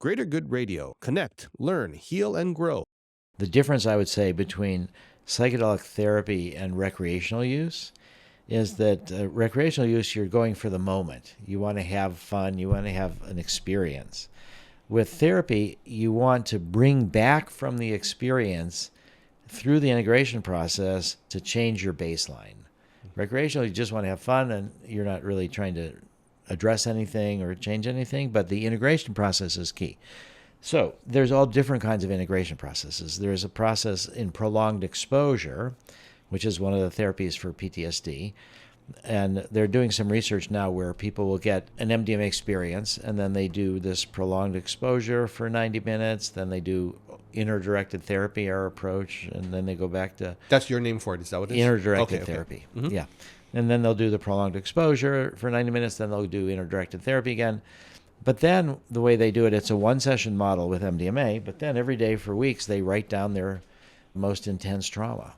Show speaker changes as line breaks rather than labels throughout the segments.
Greater Good Radio. Connect, learn, heal, and grow.
The difference, I would say, between psychedelic therapy and recreational use is that recreational use, you're going for the moment. You want to have fun. You want to have an experience. With therapy, you want to bring back from the experience through the integration process to change your baseline. Recreational, you just want to have fun, and you're not really trying to address anything or change anything, but the integration process is key. So there's all different kinds of integration processes. There's a process in prolonged exposure, which is one of the therapies for PTSD. And they're doing some research now where people will get an MDMA experience, and then they do this prolonged exposure for 90 minutes. Then they do inner-directed therapy, our approach, and then they go back to...
That's your name for it, is that what it is?
Inner-directed therapy, yeah. And then they'll do the prolonged exposure for 90 minutes, then they'll do inner-directed therapy again. But then the way they do it, it's a one-session model with MDMA, but then every day for weeks they write down their most intense trauma.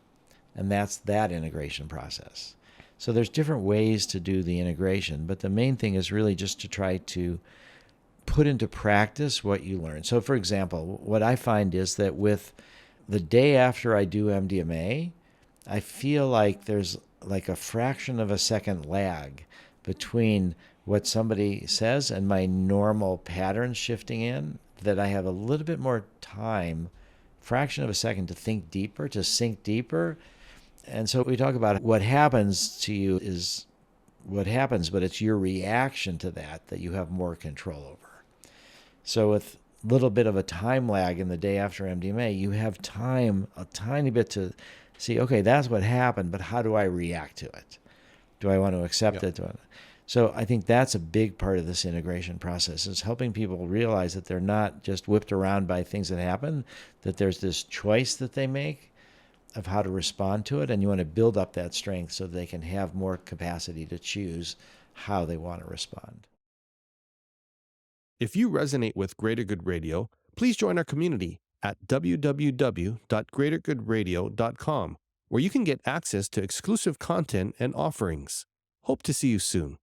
And that's that integration process. So there's different ways to do the integration, but the main thing is really just to try to put into practice what you learn. So for example, what I find is that with the day after I do MDMA, I feel like there's like a fraction of a second lag between what somebody says and my normal patterns shifting in, that I have a little bit more time, fraction of a second, to think deeper, to sink deeper. And so we talk about what happens to you is what happens, but it's your reaction to that you have more control over. So with a little bit of a time lag in the day after MDMA, you have time, a tiny bit, to see, okay, that's what happened, but how do I react to it? Do I want to accept it? So I think that's a big part of this integration process, is helping people realize that they're not just whipped around by things that happen, that there's this choice that they make of how to respond to it, and you want to build up that strength so they can have more capacity to choose how they want to respond.
If you resonate with Greater Good Radio, please join our community at www.greatergoodradio.com, where you can get access to exclusive content and offerings. Hope to see you soon.